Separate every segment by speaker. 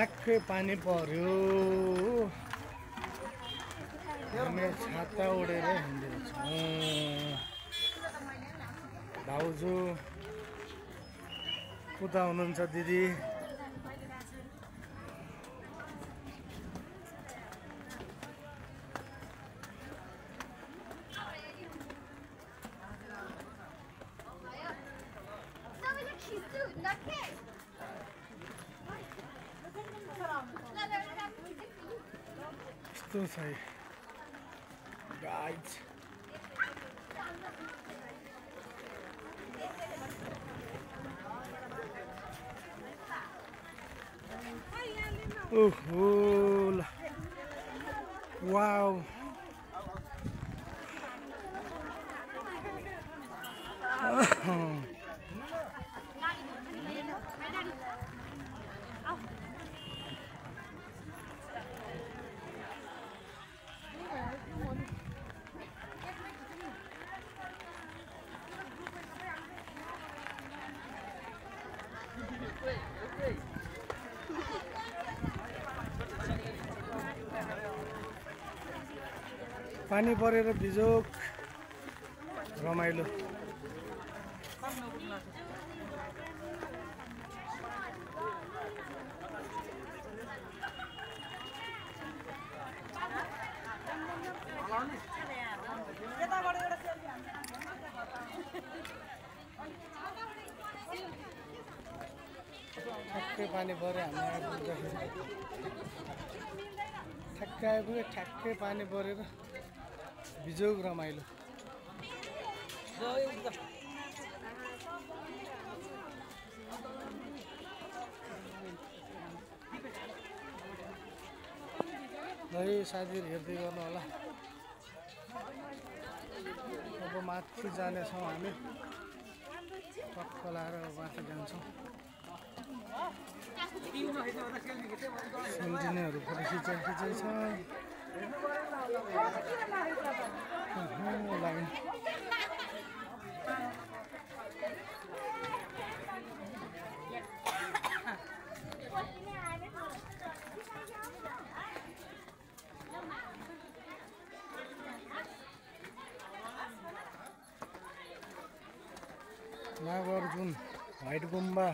Speaker 1: ठ्याक्कै पानी पर्यो हामी छाता उडेर हिँड्दैछौँ भाउजू उता हुनुहुन्छ दिदी यस्तो छ गाइज ओहो वाउ पानी परेर बिजोक रमाइलो ठ्याक्कै पानी पऱ्यो हामी आइपुग्दाखेरि ठ्याक्कै आइपुग्यो ठ्याक्कै पानी परेर बिजोग रमाइलो है साथीहरू हेर्दै गर्नु होला अब माथि जानेछौँ हामी टक्क लाएर माथि जान्छौँ सम्झिनेहरू फोटो खिचाइ छ लाइन नागार्जुन व्हाइट गुम्बा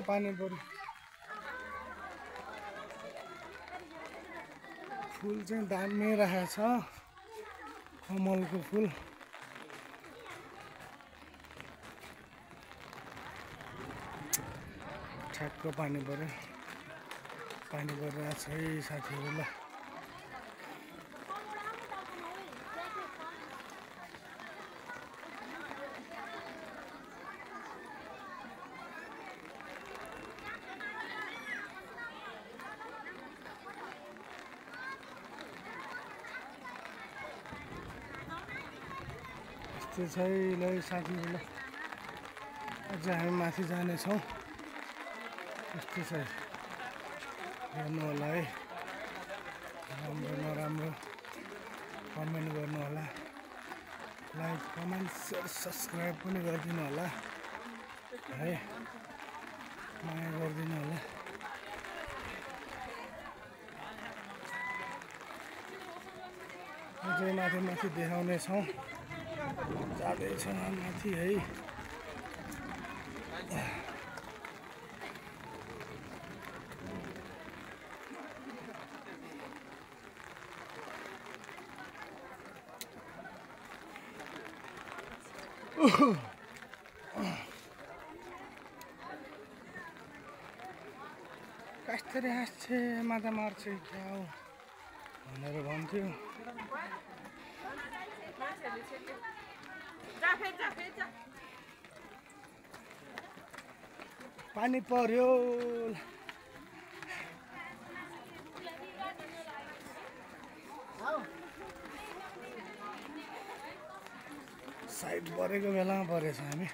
Speaker 1: पानी पर्यो फुल चाहिँ दामी राखेको छ कमलको फुल ठ्याक्क पानी परिरहेको छ है साथीहरूलाई यस्तो छ है साथीहरूलाई अझ हामी माथि जानेछौँ यस्तो छ हेर्नु होला है राम्रो नराम्रो कमेन्ट गर्नु होला लाइक कमेन्ट सेयर सब्सक्राइब पनि गरिदिनु होला है माया गरिदिनु होला अझै माथि देखाउने छौँ जाँदैछौँ माथि है कसरी हाँस्छे माछा मार्छे क्या हो भनेर भन्थ्यो। पानी पर्यो। साइड परेको बेलामा परेछ हामी।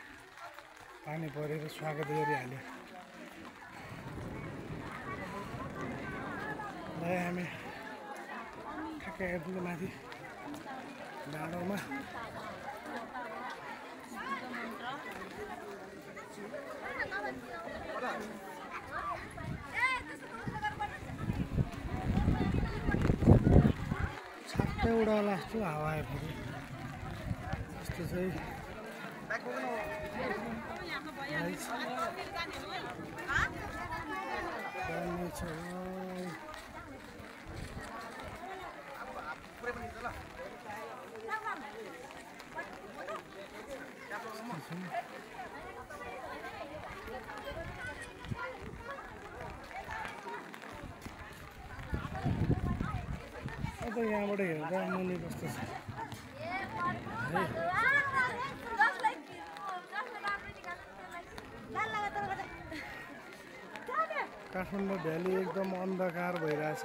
Speaker 1: पानी परेर स्वागत गरिहाल्यो। ल हामी ठ्याक्कै आइपुग्यो माथि डाँडोमा। छाप्पै उडाउला जस्तो हावा आयो फेरि। यस्तो चाहिँ अब यहाँबाट हेर्दा मुनि कस्तो छ काठमाडौँ भ्याली एकदम अन्धकार भइरहेछ।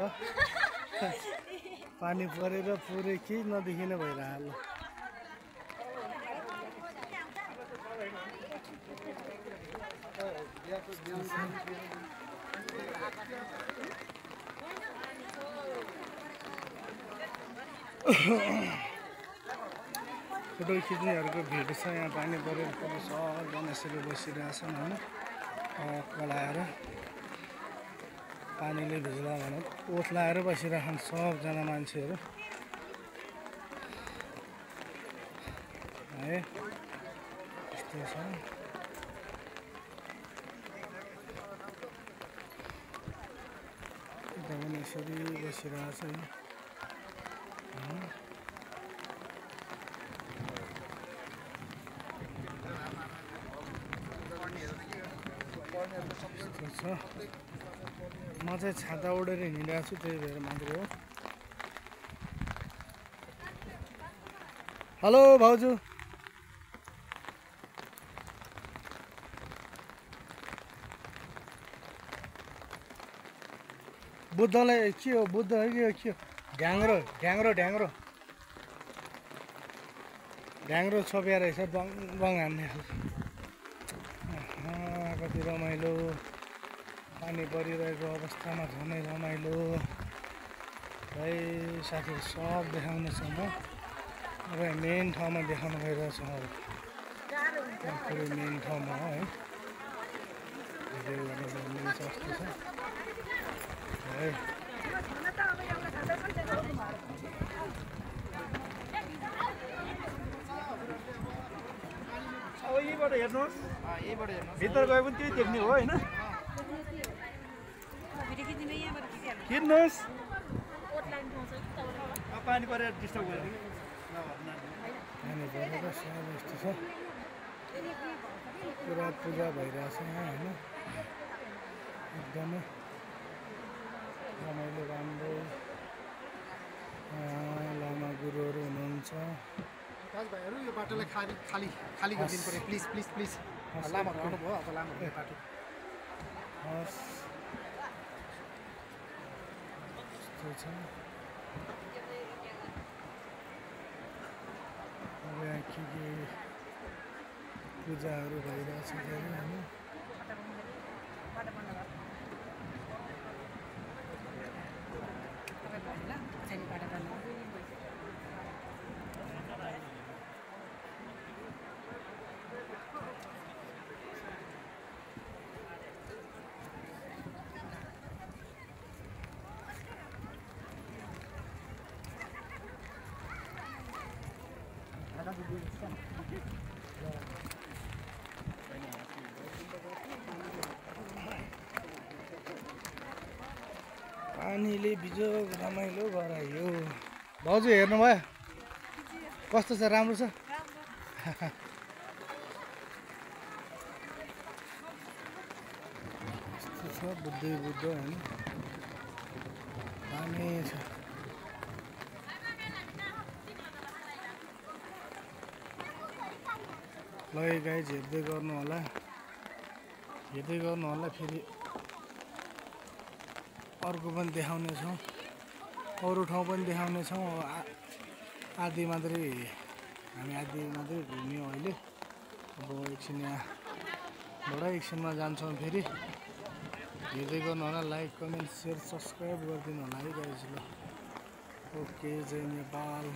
Speaker 1: पानी परेर पुरै केही नदेखिने भइरहेको। फोटो खिच्नेहरूको भिड छ यहाँ। पानी परेर पुरै सबजना यसरी बसिरहेछन् होइन कलाएर। पानीले भिज्ला भनेर ओत्लाएर बसिरहेछन् सबजना मान्छेहरू है। यस्तो छ यता पनि यसरी बसिरहेछ है। म चाहिँ छाता ओढेर हिँडिरहेको छु त्यही भएर मात्रै हो। हेलो भाउजू। बुद्धलाई के हो? बुद्ध है कि के हो? ढ्याङ्ग्रो ढ्याङ्ग्रो ढ्याङ्ग्रो ढ्याङ्ग्रो छोपिया रहेछ बङ बङ हान्ने खालको। कति रमाइलो। पानी परिरहेको अवस्थामा झनै रमाइलो है। साथीहरू सब देखाउनु छ म। अब मेन ठाउँमा देखाउनु गइरहेको छ। पुरै मेन ठाउँमा है। भिडियो गरेर मिल्छ जस्तो छ है।
Speaker 2: अब यहीँबाट हेर्नुहोस्, भित्र गए पनि त्यही देख्ने हो होइन। खिच्नुहोस्। पानी परेर डिस्टर्ब गर्यो।
Speaker 1: पानी परेर सब यस्तो छ। पुरा पूजा भइरहेछ यहाँ होइन। एकदमै रमाइलो राम्रो लामा गुरुहरू हुनुहुन्छ।
Speaker 3: दाजुभाइहरू यो बाटोलाई खाली खाली खाली गरिदिनु पऱ्यो प्लिज प्लिज प्लिज। लामाहरू आउनुभयो अब लामाहरू बाटो
Speaker 1: हस् यस्तो छ। अब यहाँ के पूजाहरू भइरहेछ धेरै होइन। पानीले बिजोग रमाइलो गरायो। भाउजू हेर्नुभयो कस्तो छ? राम्रो छ। यस्तो छ छ बुद्धै बुद्ध होइन दामी छ ल गाइज हेर्दै गर्नु होला फेरि अर्को पनि देखाउने छौँ अरू ठाउँ पनि देखाउने छौँ आदि मात्रै घुम्यौँ अहिले अब एकछिन यहाँबाट एकछिनमा जान्छौँ फेरि हेर्दै गर्नु होला लाइक कमेन्ट सेयर सब्सक्राइब गरिदिनु होला है गाइज ल ओके जय नेपाल